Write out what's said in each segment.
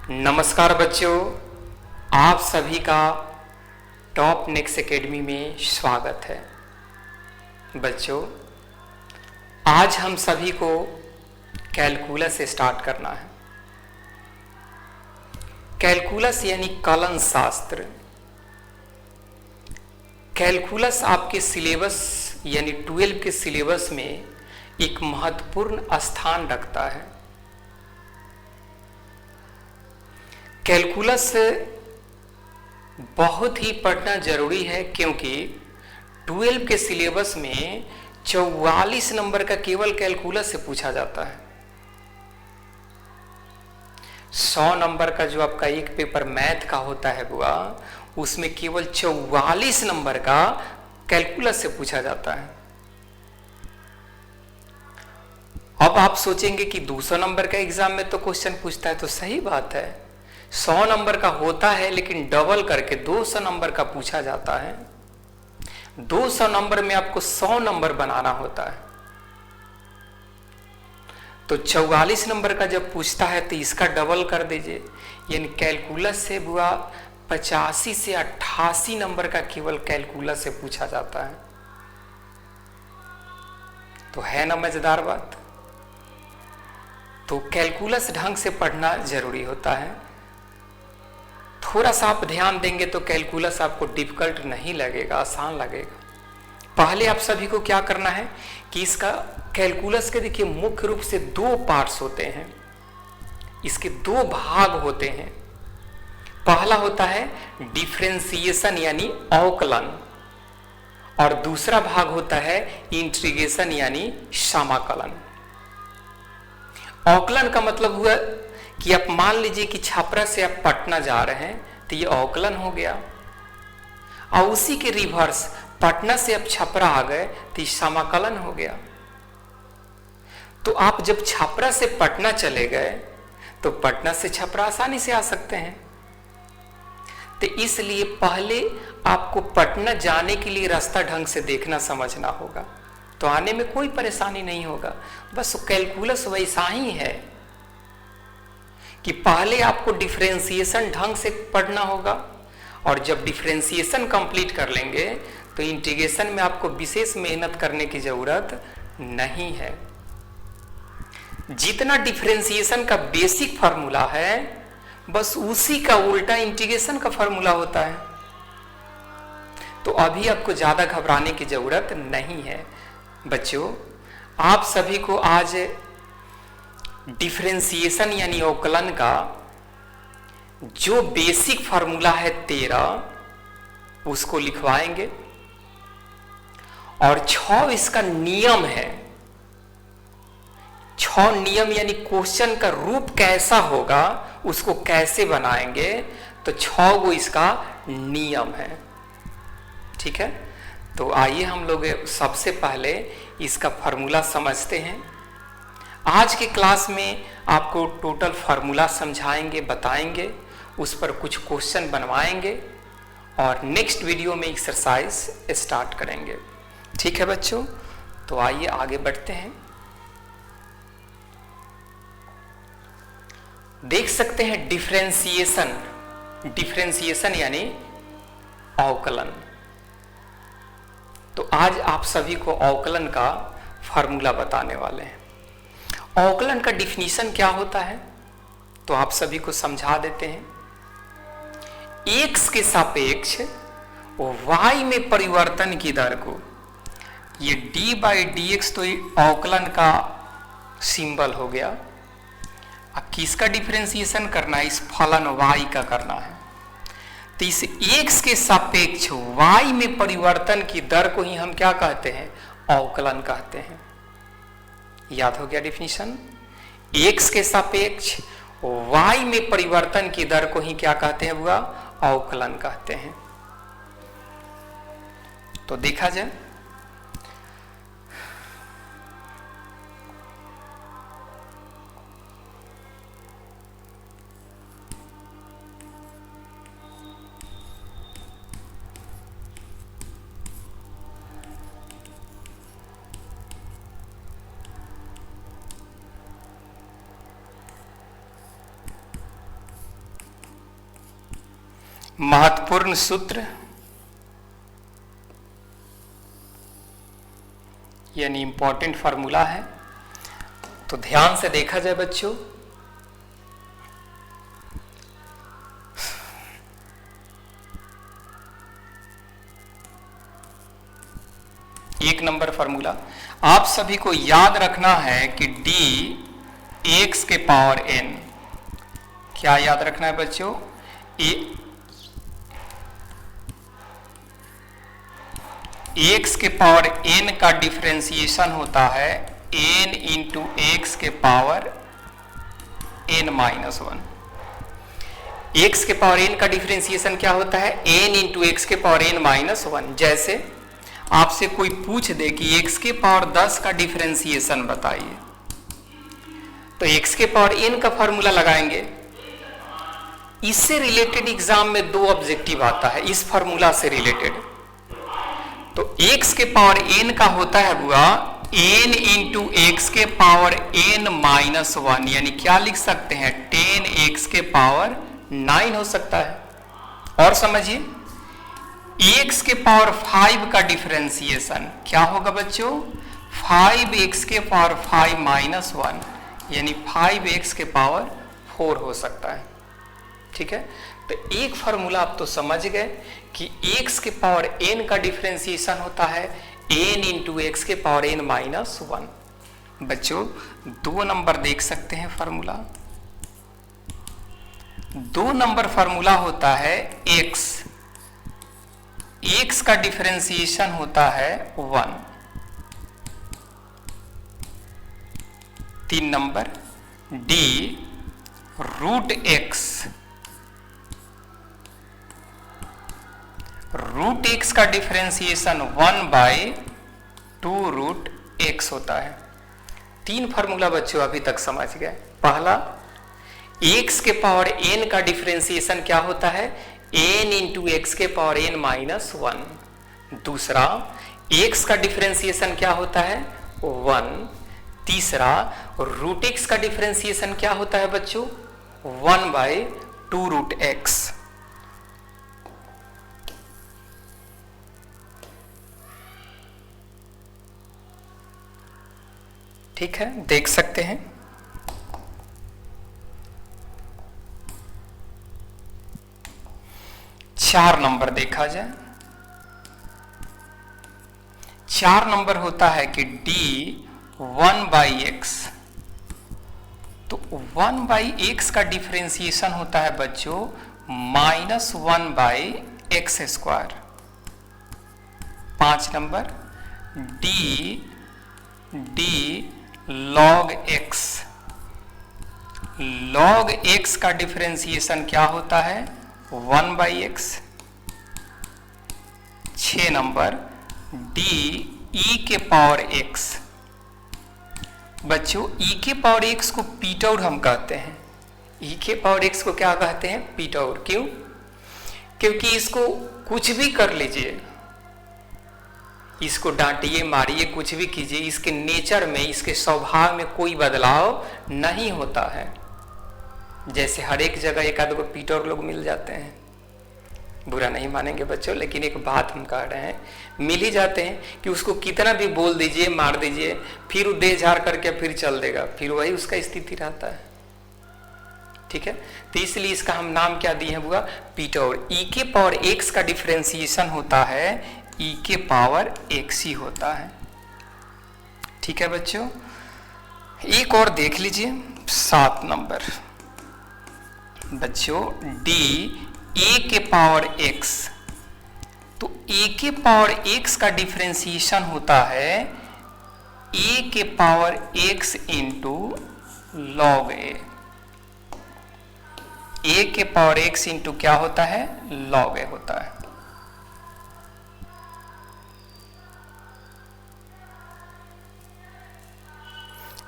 नमस्कार बच्चों, आप सभी का टॉप नेक्स्ट एकेडमी में स्वागत है। बच्चों, आज हम सभी को कैलकुलस से स्टार्ट करना है। कैलकुलस यानी कलन शास्त्र। कैलकुलस आपके सिलेबस यानी 12 के सिलेबस में एक महत्वपूर्ण स्थान रखता है। कैलकुलस बहुत ही पढ़ना जरूरी है क्योंकि 12 के सिलेबस में 44 नंबर का केवल कैलकुलस से पूछा जाता है। 100 नंबर का जो आपका एक पेपर मैथ का होता है बुआ, उसमें केवल 44 नंबर का कैलकुलस से पूछा जाता है। अब आप सोचेंगे कि 200 नंबर का एग्जाम में तो क्वेश्चन पूछता है, तो सही बात है, 100 नंबर का होता है लेकिन डबल करके 200 नंबर का पूछा जाता है। 200 नंबर में आपको 100 नंबर बनाना होता है। तो 44 नंबर का जब पूछता है तो इसका डबल कर दीजिए, यानी कैलकुलस से बुआ 85 से 88 नंबर का केवल कैलकुलस से पूछा जाता है। तो है ना मजेदार बात। तो कैलकुलस ढंग से पढ़ना जरूरी होता है। थोड़ा सा आप ध्यान देंगे तो कैलकुलस आपको डिफिकल्ट नहीं लगेगा, आसान लगेगा। पहले आप सभी को क्या करना है कि इसका कैलकुलस के देखिए मुख्य रूप से 2 पार्ट्स होते हैं, इसके 2 भाग होते हैं। पहला होता है डिफरेंशिएशन यानी अवकलन, और दूसरा भाग होता है इंटीग्रेशन यानी समाकलन। अवकलन का मतलब हुआ कि आप मान लीजिए कि छपरा से आप पटना जा रहे हैं तो ये अवकलन हो गया, और उसी के रिवर्स पटना से आप छपरा आ गए तो ये समाकलन हो गया। तो आप जब छपरा से पटना चले गए तो पटना से छपरा आसानी से आ सकते हैं। तो इसलिए पहले आपको पटना जाने के लिए रास्ता ढंग से देखना समझना होगा, तो आने में कोई परेशानी नहीं होगा। बस कैलकुलस वैसा ही है कि पहले आपको डिफरेंशिएशन ढंग से पढ़ना होगा, और जब डिफरेंशिएशन कंप्लीट कर लेंगे तो इंटीग्रेशन में आपको विशेष मेहनत करने की जरूरत नहीं है। जितना डिफरेंशिएशन का बेसिक फार्मूला है बस उसी का उल्टा इंटीग्रेशन का फार्मूला होता है। तो अभी आपको ज्यादा घबराने की जरूरत नहीं है। बच्चों, आप सभी को आज डिफरेंशिएशन यानी अवकलन का जो बेसिक फार्मूला है 13, उसको लिखवाएंगे, और 6 इसका नियम है। 6 नियम यानी क्वेश्चन का रूप कैसा होगा, उसको कैसे बनाएंगे, तो 6 गो इसका नियम है। ठीक है, तो आइए हम लोग सबसे पहले इसका फार्मूला समझते हैं। आज के क्लास में आपको टोटल फार्मूला समझाएंगे, बताएंगे, उस पर कुछ क्वेश्चन बनवाएंगे, और नेक्स्ट वीडियो में एक्सरसाइज स्टार्ट करेंगे। ठीक है बच्चों, तो आइए आगे बढ़ते हैं। देख सकते हैं डिफरेंशिएशन, डिफरेंशिएशन यानी अवकलन। तो आज आप सभी को अवकलन का फार्मूला बताने वाले हैं। अवकलन का डिफिनीशन क्या होता है तो आप सभी को समझा देते हैं। x के सापेक्ष y में परिवर्तन की दर को, ये d/dx तो अवकलन का सिंबल हो गया। अब किसका डिफरेंशिएशन करना है, इस फलन y का करना है। तो इस x के सापेक्ष y में परिवर्तन की दर को ही हम क्या कहते हैं, अवकलन कहते हैं। याद हो गया डिफिनीशन। x के सापेक्ष y में परिवर्तन की दर को ही क्या कहते हैं बुआ, अवकलन कहते हैं। तो देखा जाए, महत्वपूर्ण सूत्र यानी इंपॉर्टेंट फार्मूला है, तो ध्यान से देखा जाए बच्चों। एक नंबर फार्मूला आप सभी को याद रखना है कि d x के पावर n, क्या याद रखना है बच्चों? x के पावर n का डिफरेंशिएशन होता है n इंटू एक्स के पावर n माइनस 1। x के पावर n का डिफरेंशिएशन क्या होता है? n इंटू एक्स के पावर n माइनस 1। जैसे आपसे कोई पूछ दे कि x के पावर 10 का डिफरेंशिएशन बताइए, तो x के पावर n का फॉर्मूला लगाएंगे। इससे रिलेटेड एग्जाम में 2 ऑब्जेक्टिव आता है इस फॉर्मूला से रिलेटेड। तो x के पावर n का होता है बुआ n इंटू एक्स के पावर n माइनस 1, यानी क्या लिख सकते हैं? 10x के पावर 9 हो सकता है। और समझिए x के पावर 5 का डिफरेंशिएशन क्या होगा बच्चों? 5x के पावर 5 माइनस 1, यानी 5x के पावर 4 हो सकता है। ठीक है, तो एक फॉर्मूला आप तो समझ गए कि x के पावर n का डिफरेंशिएशन होता है n इंटू एक्स के पावर n माइनस 1। बच्चों 2 नंबर देख सकते हैं फार्मूला। 2 नंबर फार्मूला होता है x का डिफरेंशिएशन होता है 1। 3 नंबर d रूट एक्स का डिफरेंशिएशन 1/2 रूट एक्स होता है। 3 फार्मूला बच्चों अभी तक समझ गए। पहला x के पावर n का डिफरेंशिएशन क्या होता है? n इंटू एक्स के पावर n माइनस 1। दूसरा x का डिफरेंशिएशन क्या होता है? 1। तीसरा रूट x का डिफरेंशिएशन क्या होता है बच्चों? 1/2 रूट एक्स। ठीक है, देख सकते हैं। चार नंबर देखा जाए। 4 नंबर होता है कि d 1/x, तो 1/x का डिफरेंशिएशन होता है बच्चों -1/x²। 5 number d log x, log x का डिफरेंशिएशन क्या होता है? 1/x। 6 नंबर d e के पावर x। बच्चों e के पावर x को पीटौर हम कहते हैं। e के पावर x को क्या कहते हैं? पीटौर। क्यों? क्योंकि इसको कुछ भी कर लीजिए, इसको डांटिए, मारिए, कुछ भी कीजिए, इसके नेचर में, इसके स्वभाव में कोई बदलाव नहीं होता है। जैसे हर एक जगह एक आध को पीटौर लोग मिल जाते हैं, बुरा नहीं मानेंगे बच्चों, लेकिन एक बात हम कह रहे हैं, मिल ही जाते हैं कि उसको कितना भी बोल दीजिए, मार दीजिए, फिर वो दे झाड़ करके फिर चल देगा, फिर वही उसका स्थिति रहता है। ठीक है, तो इसलिए इसका हम नाम क्या दिए हैं बुआ? पीटौर। e के पावर x का डिफरेंशिएशन होता है e के पावर x ही होता है। ठीक है बच्चों, एक और देख लीजिए। 7 नंबर बच्चों d a के पावर x, तो a के पावर x का डिफरेंशिएशन होता है a के power x into log a। a के पावर x इंटू क्या होता है? लॉग a होता है।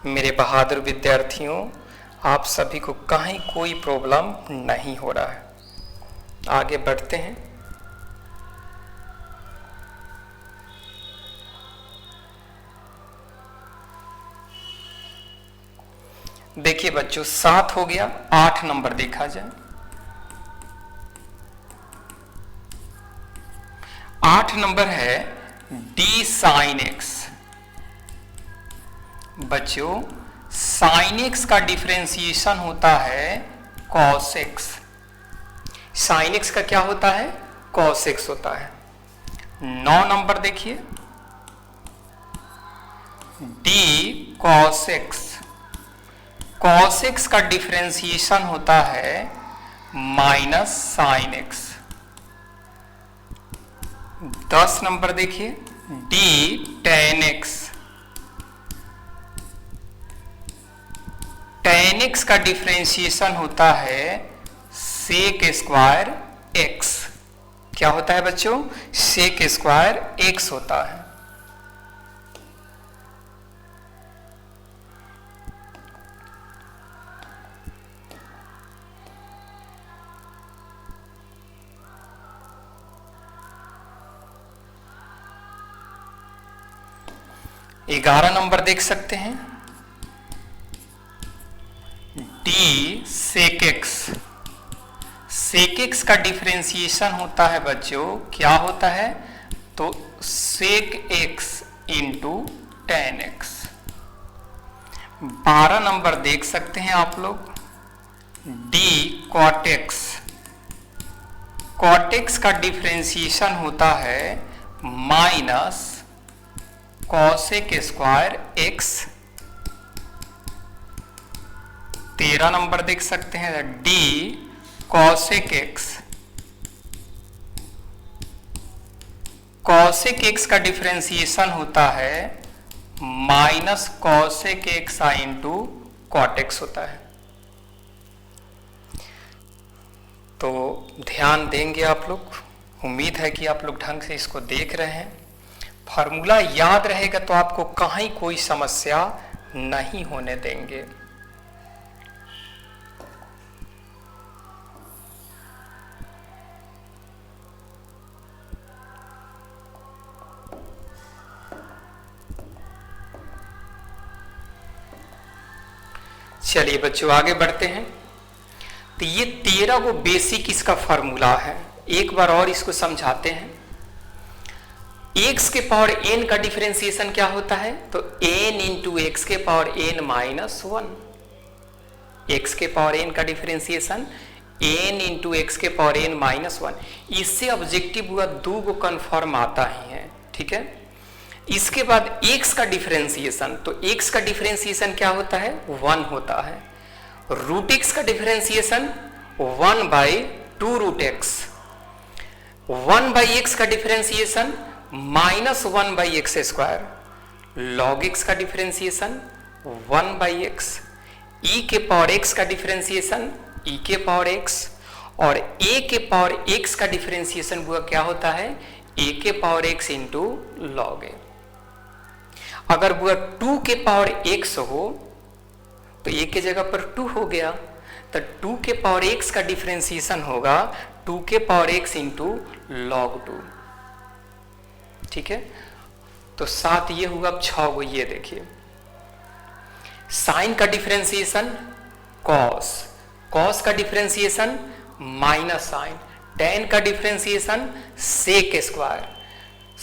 मेरे बहादुर विद्यार्थियों, आप सभी को कहीं कोई प्रॉब्लम नहीं हो रहा है। आगे बढ़ते हैं। देखिए बच्चों 7 हो गया। 8 नंबर देखा जाए। नंबर है डी साइन एक्स। बच्चों साइन एक्स का डिफरेंशिएशन होता है कॉस एक्स। साइन एक्स का क्या होता है? कॉस एक्स होता है। 9 नंबर देखिए, D cos x. Cos x का डिफरेंशिएशन होता है माइनस साइन एक्स। 10 नंबर देखिए, D ten x. Ten x का डिफरेंशिएशन होता है सेक स्क्वायर एक्स। क्या होता है बच्चों? सेक स्क्वायर एक्स होता है। ग्यारह नंबर देख सकते हैं, D sec X. Sec x का डिफरेंशिएशन होता है बच्चों, क्या होता है? तो sec x into tan X. 12 number देख सकते हैं आप लोग, D cot X. Cot x का डिफरेंशिएशन होता है minus cosec square X. 13 number देख सकते हैं, D cosec X. Cosec x का डिफरेंशिएशन होता है minus cosec X I into cot X होता है। तो ध्यान देंगे आप लोग, उम्मीद है कि आप लोग ढंग से इसको देख रहे हैं। फार्मूला याद रहेगा तो आपको कहीं कोई समस्या नहीं होने देंगे। चलिए बच्चों आगे बढ़ते हैं। तो ये 13 वो बेसिक इसका फार्मूला है, एक बार और इसको समझाते हैं। x के पावर n का डिफरेंशिएशन क्या होता है? तो n इंटू एक्स के पावर n माइनस 1। x के पावर n का डिफरेंशिएशन n इंटू एक्स के पावर n माइनस 1। इससे ऑब्जेक्टिव हुआ 2 को कन्फर्म आता ही है, ठीक है। इसके बाद x का डिफरेंशिएशन, तो x का डिफरेंशिएशन क्या होता है? 1 होता है। रूट x का differentiation 1 by 2 root x। 1 by x का differentiation minus 1 by X square. Log x का डिफरेंशिएशन 1 बाई एक्स। e के पावर x का डिफरेंशिएशन e के पावर x, और a के पावर x का डिफरेंशिएशन हुआ क्या होता है? a के power x into log a। अगर वह 2 के पावर x हो तो a के जगह पर 2 हो गया, तो 2 के पावर x का डिफरेंशिएशन होगा 2 के पावर x इंटू लॉग 2, ठीक है। तो साथ ये हुआ, अब 6 गो ये देखिए। साइन का डिफरेंशिएशन कॉस, कॉस का डिफरेंशिएशन माइनस साइन, टेन का differentiation sec square,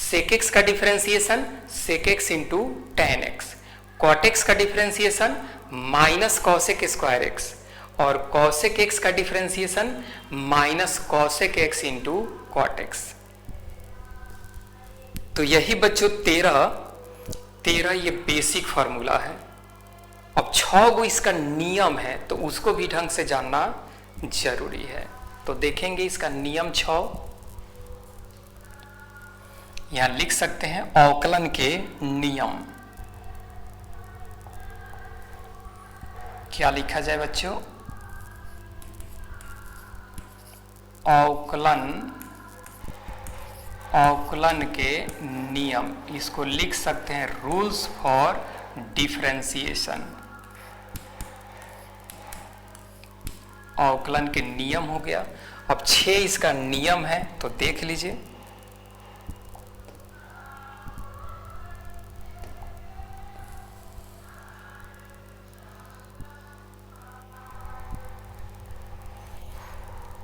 sec x का differentiation sec x into tan x, cot x का differentiation minus cosec square x, और कॉसेक एक्स का differentiation minus cosec x into cot x. तो यही बच्चों 13 ये basic formula है। अब 6 गो इसका नियम है, तो उसको भी ढंग से जानना जरूरी है। तो देखेंगे इसका नियम 6, यहां लिख सकते हैं अवकलन के नियम। क्या लिखा जाए बच्चों? अवकलन के नियम, इसको लिख सकते हैं रूल्स फॉर डिफरेंशिएशन। अवकलन के नियम हो गया। अब 6 इसका नियम है, तो देख लीजिए।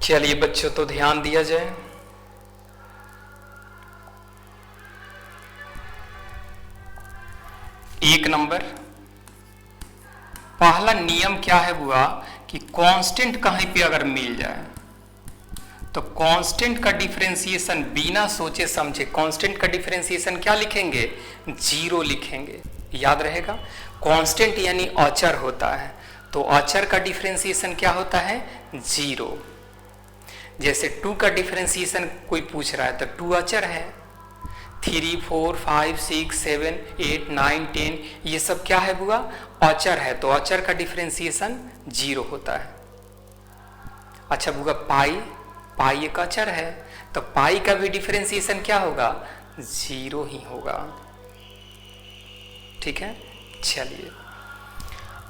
चलिए बच्चों, तो ध्यान दिया जाए। नंबर, पहला नियम क्या है बुआ कि कांस्टेंट कहीं पे अगर मिल जाए तो कांस्टेंट का डिफरेंशिएशन बिना सोचे समझे कांस्टेंट का डिफरेंशिएशन क्या लिखेंगे, जीरो लिखेंगे। याद रहेगा, कांस्टेंट यानी अचर होता है, तो अचर का डिफरेंशिएशन क्या होता है, जीरो। जैसे 2 का डिफरेंशिएशन कोई पूछ रहा है तो 2 अचर है, 3, 4, 5, 6, 7, 8, 9, 10 ये सब क्या है बुआ, अचर है, तो अचर का डिफरेंशिएशन जीरो होता है। अच्छा बुआ पाई एक अचर है, तो पाई का भी डिफरेंशिएशन क्या होगा, जीरो ही होगा। ठीक है, चलिए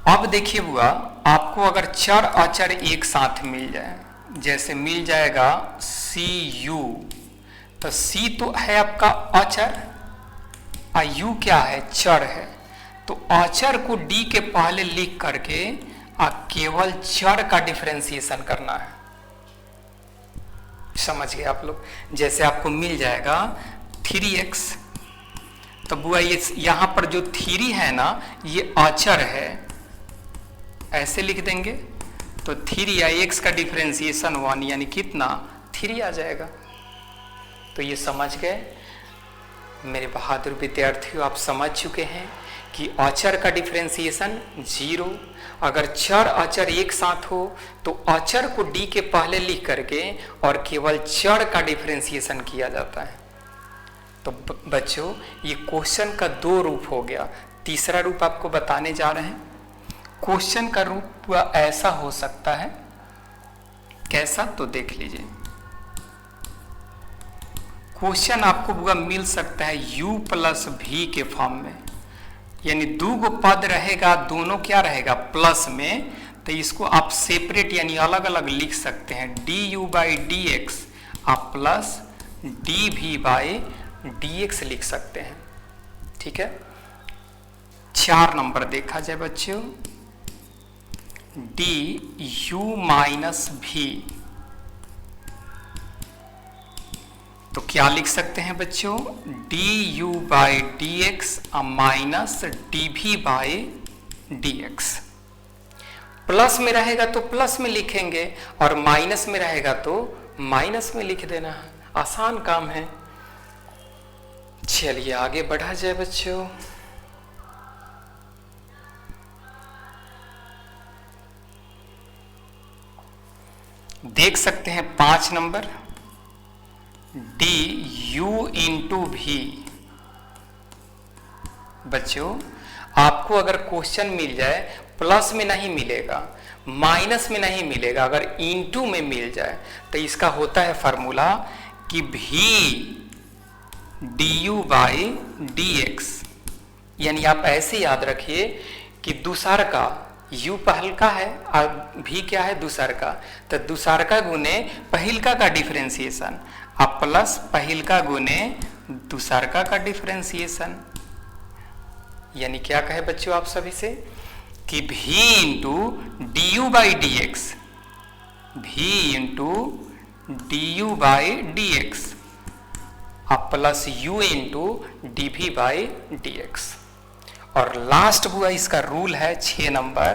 अब देखिए बुआ, आपको अगर चर अचर एक साथ मिल जाए, जैसे मिल जाएगा CU, तो C तो है आपका अचर और U क्या है, चर है, तो अचर को D के पहले लिख करके केवल चर का डिफरेंशिएशन करना है। समझ गए आप लोग। जैसे आपको मिल जाएगा 3x, तो बुआ ये यहां पर जो 3 है ना ये अचर है, ऐसे लिख देंगे, तो 3 या x का डिफरेंशिएशन 1 यानी कितना, 3 आ जाएगा। तो ये समझ गए मेरे बहादुर विद्यार्थियों, आप समझ चुके हैं कि अचर का डिफरेंशिएशन जीरो, अगर चर अचर एक साथ हो तो अचर को D के पहले लिख करके और केवल चर का डिफरेंशिएशन किया जाता है। तो बच्चों ये क्वेश्चन का 2 रूप हो गया, तीसरा रूप आपको बताने जा रहे हैं। क्वेश्चन का रूप ऐसा हो सकता है, कैसा, तो देख लीजिए। क्वेश्चन आपको बुआ मिल सकता है u प्लस v के फॉर्म में, यानी 2 गो पद रहेगा, दोनों क्या रहेगा, प्लस में, तो इसको आप सेपरेट यानी अलग अलग लिख सकते हैं, du बाई डी एक्स आप प्लस dv बाई dx लिख सकते हैं। ठीक है, 4 नंबर देखा जाए बच्चों, du माइनस v, तो क्या लिख सकते हैं बच्चों, du by D x minus dv by dx। Plus में रहेगा तो प्लस में लिखेंगे और माइनस में रहेगा तो माइनस में लिख देना है, आसान काम है। चलिए आगे बढ़ा जाए बच्चों। देख सकते हैं 5 नंबर, du इंटू भी। बच्चों आपको अगर क्वेश्चन मिल जाए, प्लस में नहीं मिलेगा, माइनस में नहीं मिलेगा, अगर इंटू में मिल जाए तो इसका होता है फार्मूला कि भी du बाई डी एक्स, यानी आप ऐसे याद रखिए कि दूसर का u पहलका है और भी क्या है, दूसर का, तो दूसर का गुने पहिलका का डिफरेंशिएशन, अब प्लस पहिलका गुने दूसरका का डिफरेंशिएशन, यानी क्या कहे बच्चों आप सभी से कि v into d u by D x, v into d u by D x अब plus u into d v by D x. और लास्ट हुआ इसका रूल है 6 नंबर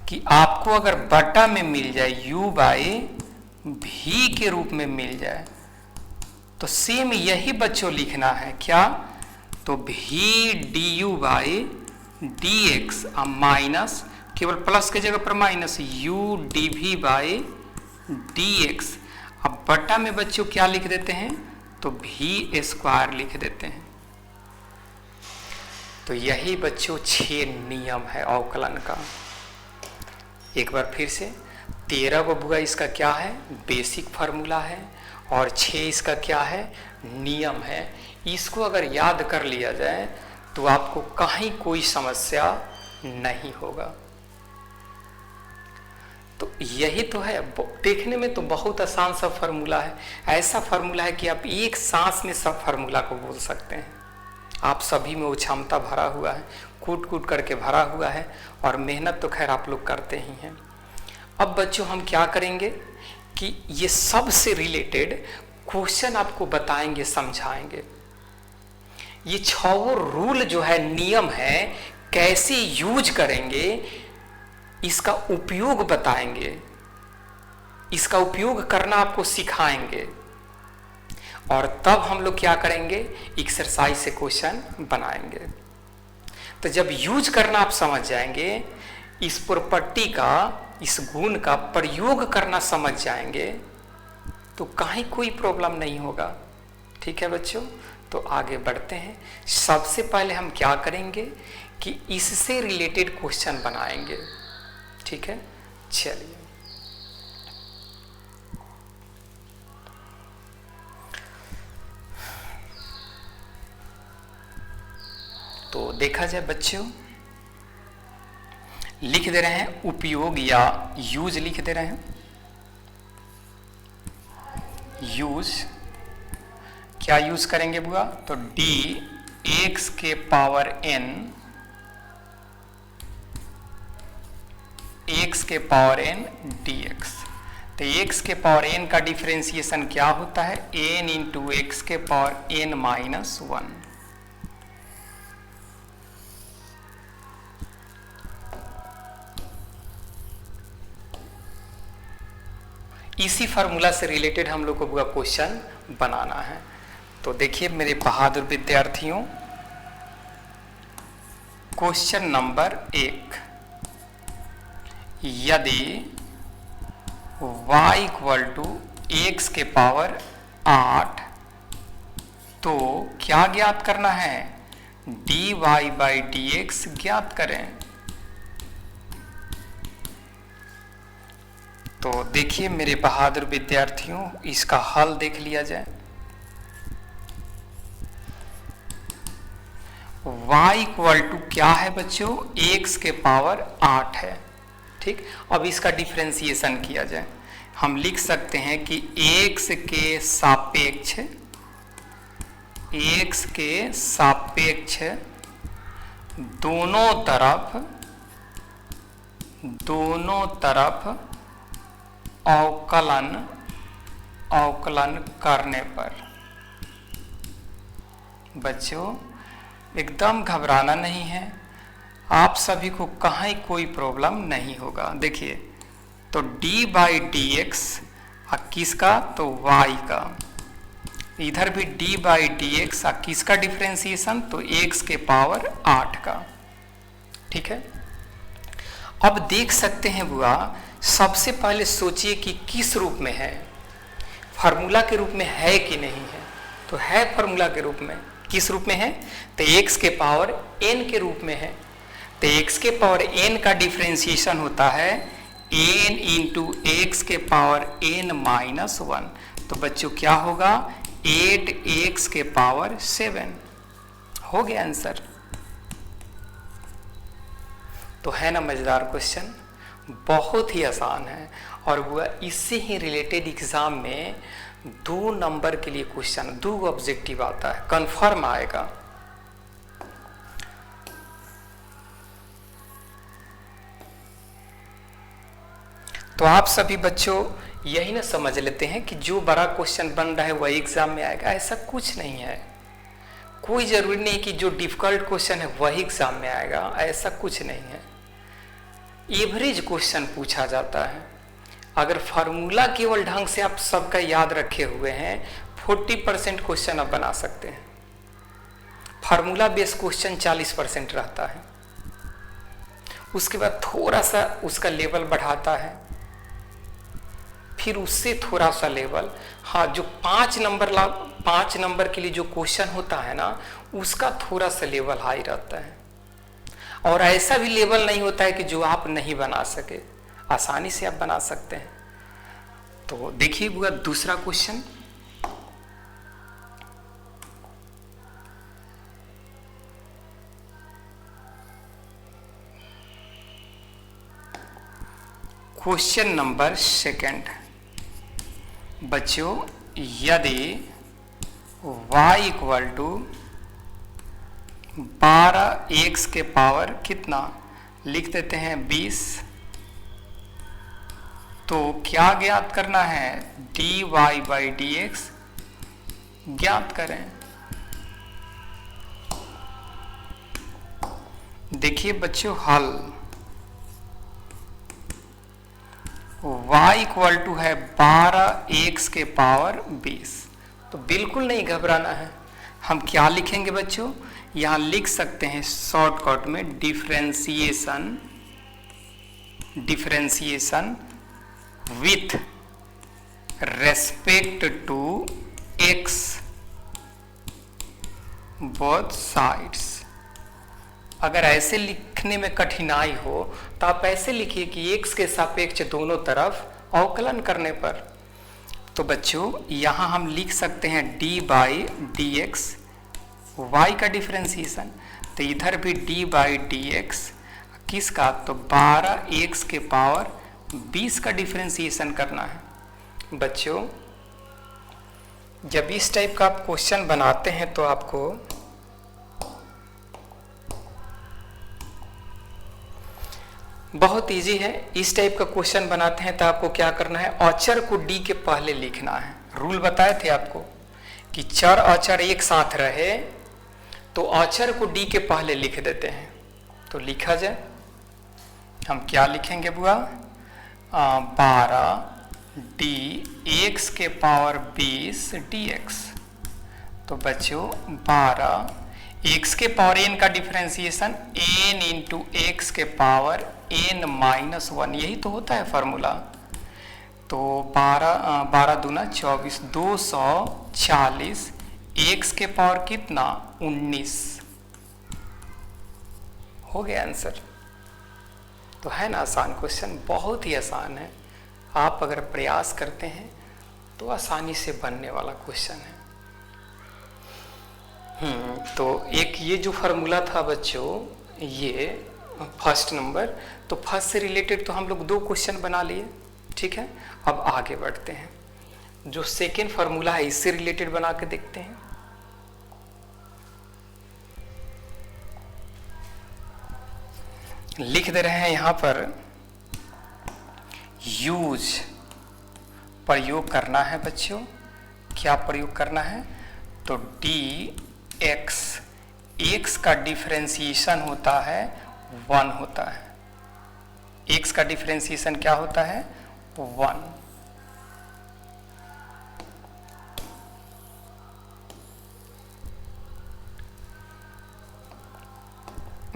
कि आपको अगर बटा में मिल जाए u बाई भी के रूप में मिल जाए तो सेम यही बच्चों लिखना है, क्या, तो भी D u by D x minus, केवल प्लस के जगह पर minus u D v by D x. अब बटा में बच्चों क्या लिख देते हैं, तो भी स्क्वायर लिख देते हैं। तो यही बच्चों 6 नियम है अवकलन का। एक बार फिर से 13 बुआ इसका क्या है, बेसिक फार्मूला है, और 6 इसका क्या है, नियम है। इसको अगर याद कर लिया जाए तो आपको कहीं कोई समस्या नहीं होगा। तो यही तो है, देखने में तो बहुत आसान सा फार्मूला है, ऐसा फार्मूला है कि आप एक सांस में सब फार्मूला को बोल सकते हैं। आप सभी में वो क्षमता भरा हुआ है, कूट कूट करके भरा हुआ है, और मेहनत तो खैर आप लोग करते ही हैं। अब बच्चों हम क्या करेंगे कि ये सब से रिलेटेड क्वेश्चन आपको बताएंगे, समझाएंगे। ये 6 रूल जो है, नियम है, कैसे यूज करेंगे, इसका उपयोग बताएंगे, इसका उपयोग करना आपको सिखाएंगे। और तब हम लोग क्या करेंगे, एक्सरसाइज से क्वेश्चन बनाएंगे। तो जब यूज करना आप समझ जाएंगे, इस प्रॉपर्टी का, इस गुण का प्रयोग करना समझ जाएंगे, तो कहीं कोई प्रॉब्लम नहीं होगा। ठीक है बच्चों, तो आगे बढ़ते हैं। सबसे पहले हम क्या करेंगे कि इससे रिलेटेड क्वेश्चन बनाएंगे। ठीक है, चलिए। तो देखा जाए बच्चों, लिख दे रहे हैं उपयोग या यूज, लिख दे रहे हैं यूज। क्या यूज करेंगे बुआ, तो डी एक्स के पावर एन, एक्स के पावर एन डी एक्स। तो एक्स के पावर एन का डिफरेंशिएशन क्या होता है, एन इंटू एक्स के पावर एन माइनस 1। इसी फार्मूला से रिलेटेड हम लोग को बुआ क्वेश्चन बनाना है। तो देखिए मेरे बहादुर विद्यार्थियों, क्वेश्चन नंबर 1, यदि y इक्वल टू एक्स के पावर 8, तो क्या ज्ञात करना है, dy बाई डी एक्स ज्ञात करें। तो देखिए मेरे बहादुर विद्यार्थियों, इसका हल देख लिया जाए। y इक्वल टू क्या है बच्चों, x के पावर 8 है। ठीक, अब इसका डिफरेंशिएशन किया जाए। हम लिख सकते हैं कि x के सापेक्ष, x के सापेक्ष दोनों तरफ अवकलन करने पर। बच्चों एकदम घबराना नहीं है, आप सभी को कहीं कोई प्रॉब्लम नहीं होगा। देखिए, तो d बाई डी एक्स किसका, तो y का, इधर भी d बाई डी एक्स किसका डिफरेंशिएशन, तो x के पावर 8 का। ठीक है, अब देख सकते हैं बुआ, सबसे पहले सोचिए कि किस रूप में है, फार्मूला के रूप में है कि नहीं है। तो है फार्मूला के रूप में। किस रूप में है, तो x के पावर n के रूप में है। तो x के पावर n का डिफरेंशिएशन होता है n इंटू एक्स के पावर n माइनस 1। तो बच्चों क्या होगा, 8x के पावर 7 हो गया आंसर। तो है ना मजेदार क्वेश्चन, बहुत ही आसान है। और वो इससे ही रिलेटेड एग्जाम में 2 नंबर के लिए क्वेश्चन, 2 ऑब्जेक्टिव आता है, कंफर्म आएगा। तो आप सभी बच्चों यही ना समझ लेते हैं कि जो बड़ा क्वेश्चन बन रहा है वही एग्जाम में आएगा, ऐसा कुछ नहीं है। कोई जरूरी नहीं कि जो डिफिकल्ट क्वेश्चन है वही एग्जाम में आएगा, ऐसा कुछ नहीं है। एवरेज क्वेश्चन पूछा जाता है। अगर फार्मूला केवल ढंग से आप सबका याद रखे हुए हैं, 40% क्वेश्चन आप बना सकते हैं। फार्मूला बेस्ड क्वेश्चन 40% रहता है। उसके बाद थोड़ा सा उसका लेवल बढ़ाता है, फिर उससे थोड़ा सा लेवल, हाँ जो 5 नंबर के लिए जो क्वेश्चन होता है ना, उसका थोड़ा सा लेवल हाई रहता है। और ऐसा भी लेवल नहीं होता है कि जो आप नहीं बना सके, आसानी से आप बना सकते हैं। तो देखिए बुआ दूसरा क्वेश्चन, क्वेश्चन नंबर 2 बच्चों, यदि y इक्वल टू 12x के पावर कितना, लिख देते हैं 20, तो क्या ज्ञात करना है, dy बाई डी एक्स ज्ञात करें। देखिए बच्चों हल y इक्वल टू है 12x के पावर 20। तो बिल्कुल नहीं घबराना है। हम क्या लिखेंगे बच्चों, यहाँ लिख सकते हैं शॉर्टकट में differentiation with respect to x both sides. अगर ऐसे लिखने में कठिनाई हो तो आप ऐसे लिखिए कि x के सापेक्ष दोनों तरफ अवकलन करने पर। तो बच्चों यहाँ हम लिख सकते हैं d by D X, Y का डिफरेंशिएशन। तो इधर भी d बाई डी एक्स किसका, तो 12x के पावर 20 का डिफरेंशिएशन करना है। बच्चों जब इस टाइप का आप क्वेश्चन बनाते हैं तो आपको बहुत इजी है। इस टाइप का क्वेश्चन बनाते हैं तो आपको क्या करना है, अचर को डी के पहले लिखना है। रूल बताए थे आपको कि चर अचर एक साथ रहे तो अचर को डी के पहले लिख देते हैं। तो लिखा जाए, हम क्या लिखेंगे बुआ, 12 डी एक्स के पावर 20 डी एक्स। तो बच्चों 12 x के पावर n का डिफरेंशिएशन n इंटू एक्स के पावर n माइनस 1, यही तो होता है फॉर्मूला। तो 12 दूना 24, 240, x के पावर कितना 19 हो गया आंसर। तो है ना आसान क्वेश्चन, बहुत ही आसान है। आप अगर प्रयास करते हैं तो आसानी से बनने वाला क्वेश्चन है। तो एक ये जो फार्मूला था बच्चों, ये फर्स्ट नंबर, तो फर्स्ट से रिलेटेड तो हम लोग 2 क्वेश्चन बना लिए, ठीक है। अब आगे बढ़ते हैं, जो सेकेंड फार्मूला है इससे रिलेटेड बना के देखते हैं। लिख दे रहे हैं यहाँ पर, यूज प्रयोग करना है बच्चों। क्या प्रयोग करना है, तो डी एक्स का डिफरेंशिएशन होता है 1 होता है। एक्स का डिफरेंशिएशन क्या होता है 1।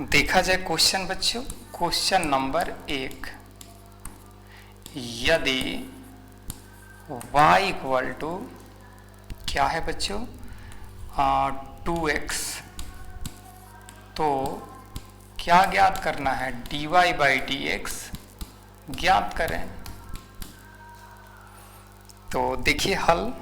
देखा जाए क्वेश्चन बच्चों, क्वेश्चन नंबर 1, यदि y इक्वल टू क्या है बच्चों 2x, तो क्या ज्ञात करना है, dy बाई डी एक्स ज्ञात करें। तो देखिए हल,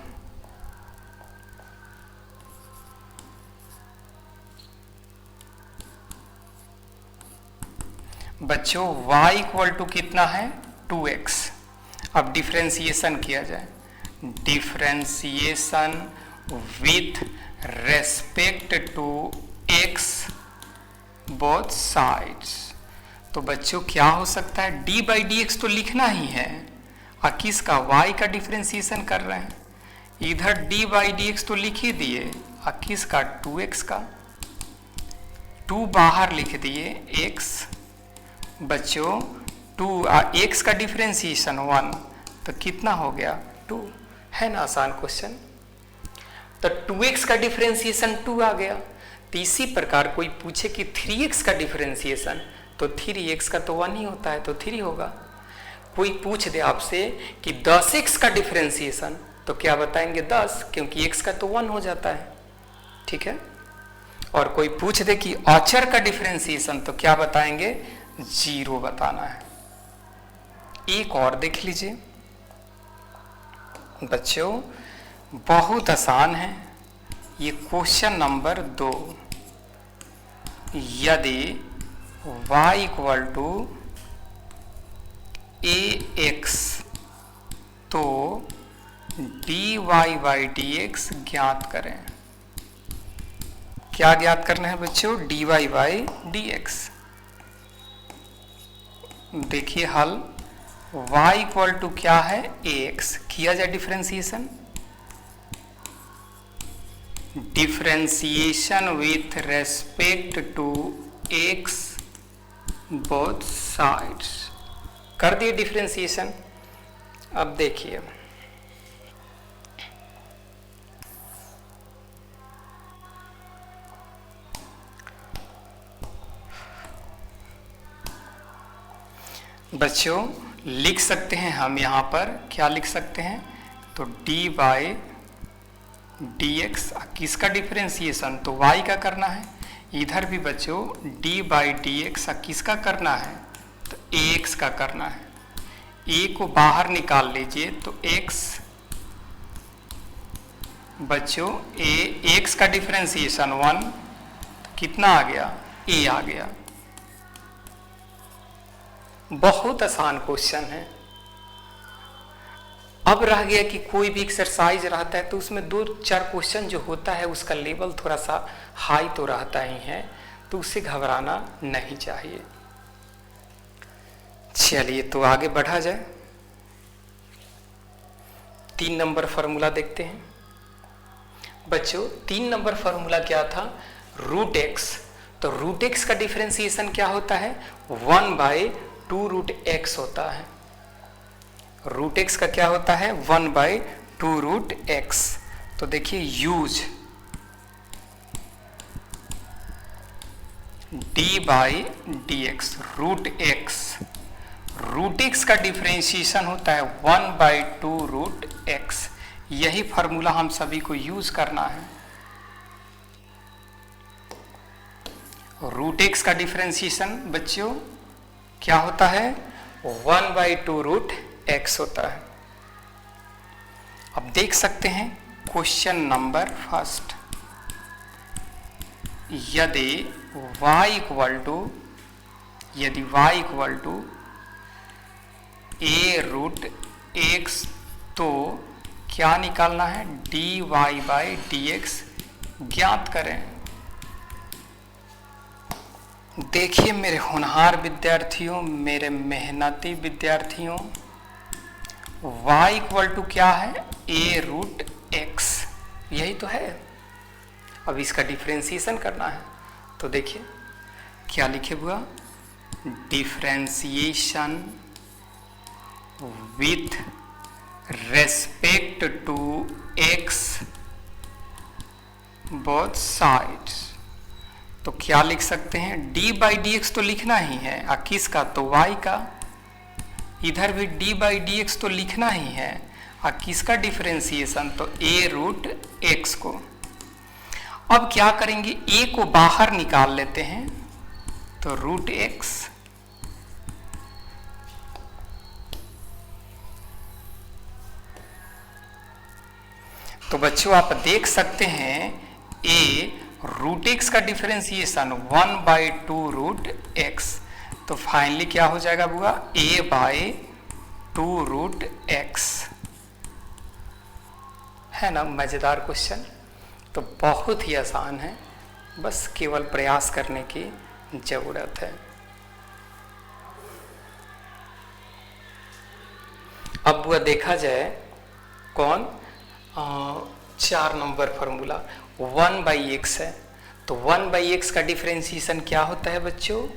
बच्चों y इक्वल टू कितना है 2x। अब डिफरेंशिएशन किया जाए, differentiation with respect to x both sides. तो बच्चों क्या हो सकता है, d बाई डी एक्स तो लिखना ही है, और किसका y का डिफरेंशिएशन कर रहे हैं। इधर d बाई डी एक्स तो लिख ही दिए, और किसका 2x का, 2 बाहर लिख दिए x। बच्चों 2 x का डिफरेंशिएशन 1, तो कितना हो गया 2, है ना आसान क्वेश्चन। तो 2x का डिफरेंशिएशन 2 आ गया। तो इसी प्रकार कोई पूछे कि 3x का डिफरेंशिएशन, तो 3x का तो 1 ही होता है, तो 3 होगा। कोई पूछ दे आपसे कि 10x का डिफरेंशिएशन, तो क्या बताएंगे 10, क्योंकि x का तो 1 हो जाता है, ठीक है। और कोई पूछ दे कि अचर का डिफरेंशिएशन, तो क्या बताएंगे 0 बताना है। एक और देख लीजिए बच्चों, बहुत आसान है ये क्वेश्चन नंबर 2, यदि y इक्वल टू ax, तो dy बाई डी एक्स ज्ञात करें। क्या ज्ञात करना है बच्चों, dy बाई डी एक्स। देखिए हल, y इक्वल टू क्या है ax, किया जाए differentiation, differentiation with respect to x both sides. कर दिए डिफरेंशिएशन। अब देखिए बच्चों, लिख सकते हैं हम यहाँ पर, क्या लिख सकते हैं, तो डी बाई डी एक्स, किसका डिफरेंशिएशन, तो y का करना है। इधर भी बच्चों डी बाई डी एक्स किसका करना है, तो ax का करना है। a को बाहर निकाल लीजिए तो x बच्चों x का डिफरेंशिएशन 1, कितना आ गया, a आ गया। बहुत आसान क्वेश्चन है। अब रह गया कि कोई भी एक्सरसाइज रहता है तो उसमें 2-4 क्वेश्चन जो होता है उसका लेवल थोड़ा सा हाई तो रहता ही है, तो उससे घबराना नहीं चाहिए। चलिए तो आगे बढ़ा जाए। 3 नंबर फार्मूला देखते हैं बच्चों। 3 नंबर फार्मूला क्या था, रूट एक्स। तो रूट एक्स का डिफरेंशिएशन क्या होता है, 1/2 रूट एक्स होता है। रूट एक्स का क्या होता है, 1/2 रूट एक्स। तो देखिए use D by D X, root X. Root X का डिफरेंशिएशन होता है 1/2 रूट एक्स। यही फॉर्मूला हम सभी को यूज करना है। रूट एक्स का डिफरेंशिएशन बच्चों क्या होता है, 1/2 रूट एक्स होता है। अब देख सकते हैं क्वेश्चन नंबर फर्स्ट, यदि y equal to a root X, तो क्या निकालना है, dy बाई डी एक्स ज्ञात करें। देखिए मेरे होनहार विद्यार्थियों, मेरे मेहनती विद्यार्थियों, y इक्वल टू क्या है, a रूट एक्स, यही तो है। अब इसका डिफरेंशिएशन करना है। तो देखिए क्या लिखे हुआ, differentiation with respect to x both sides. तो क्या लिख सकते हैं, d बाई डी एक्स तो लिखना ही है, किसका, तो y का। इधर भी d बाई डी एक्स तो लिखना ही है, किसका डिफरेंशिएशन, तो a रूट एक्स को। अब क्या करेंगे, a को बाहर निकाल लेते हैं, तो रूट एक्स तो बच्चों आप देख सकते हैं a रूट एक्स का डिफरेंशिएशन 1/2 रूट एक्स। तो फाइनली क्या हो जाएगा बुआ, a/2 रूट एक्स, है ना। मजेदार क्वेश्चन, तो बहुत ही आसान है, बस केवल प्रयास करने की जरूरत है। अब बुआ देखा जाए कौन, 4 नंबर फार्मूला 1/x है। तो 1/x का डिफरेंशिएशन क्या होता है बच्चों,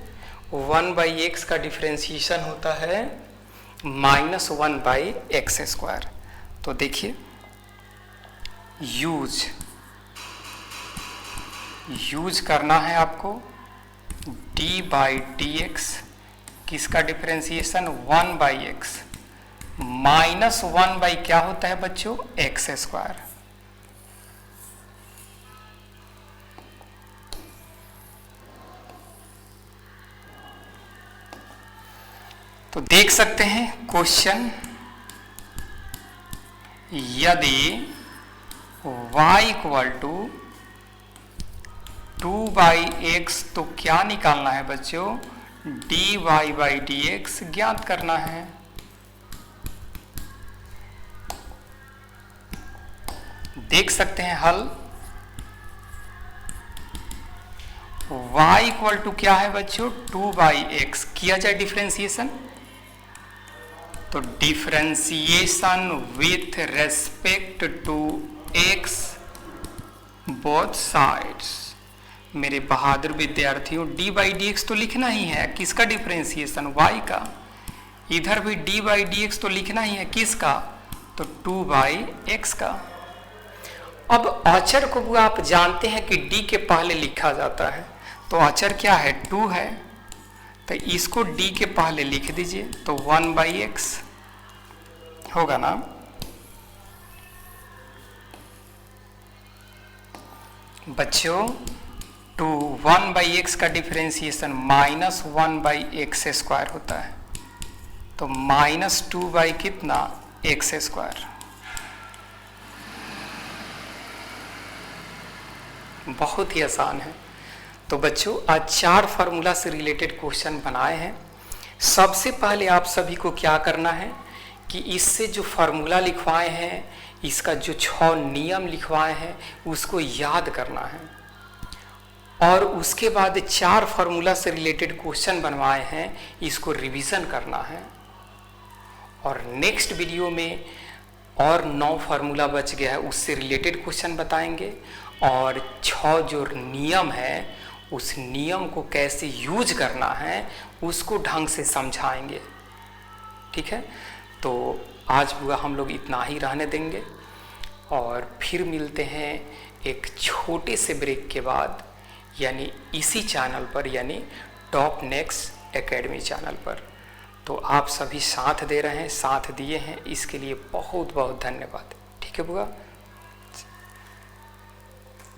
1/x का डिफरेंशिएशन होता है -1/x²। तो देखिए यूज करना है आपको, d बाई डी एक्स, किसका डिफरेंशिएशन 1/x, -1 क्या होता है बच्चों, x²। तो देख सकते हैं क्वेश्चन, यदि y इक्वल टू 2/x, तो क्या निकालना है बच्चों, dy बाई डी एक्स ज्ञात करना है। देख सकते हैं हल, y इक्वल टू क्या है बच्चों, 2/x, किया जाए डिफरेंशिएशन, तो differentiation with respect to x both sides. मेरे बहादुर विद्यार्थियों, डी बाई डी एक्स तो लिखना ही है, किसका डिफ्रेंसिएशन, y का। इधर भी डी बाई डी एक्स तो लिखना ही है, किसका, तो 2 बाई एक्स का। अब अचर को आप जानते हैं कि d के पहले लिखा जाता है, तो अचर क्या है, 2 है, तो इसको d के पहले लिख दीजिए, तो 1 बाई एक्स होगा ना। बच्चों 1 बाई एक्स का डिफरेंशिएशन -1 बाई एक्स स्क्वायर होता है, तो -2 बाई कितना, एक्स स्क्वायर। बहुत ही आसान है। तो बच्चों आज 4 फार्मूला से रिलेटेड क्वेश्चन बनाए हैं। सबसे पहले आप सभी को क्या करना है कि इससे जो फार्मूला लिखवाए हैं, इसका जो 6 नियम लिखवाए हैं उसको याद करना है, और उसके बाद 4 फार्मूला से रिलेटेड क्वेश्चन बनवाए हैं, इसको रिवीजन करना है। और नेक्स्ट वीडियो में और 9 फार्मूला बच गया है, उससे रिलेटेड क्वेश्चन बताएंगे, और 6 जो नियम है उस नियम को कैसे यूज करना है उसको ढंग से समझाएंगे। ठीक है, तो आज बुआ हम लोग इतना ही रहने देंगे, और फिर मिलते हैं एक छोटे से ब्रेक के बाद, यानी इसी चैनल पर, यानी टॉप नेक्स्ट एकेडमी चैनल पर। तो आप सभी साथ दे रहे हैं, साथ दिए हैं, इसके लिए बहुत बहुत धन्यवाद। ठीक है बुआ।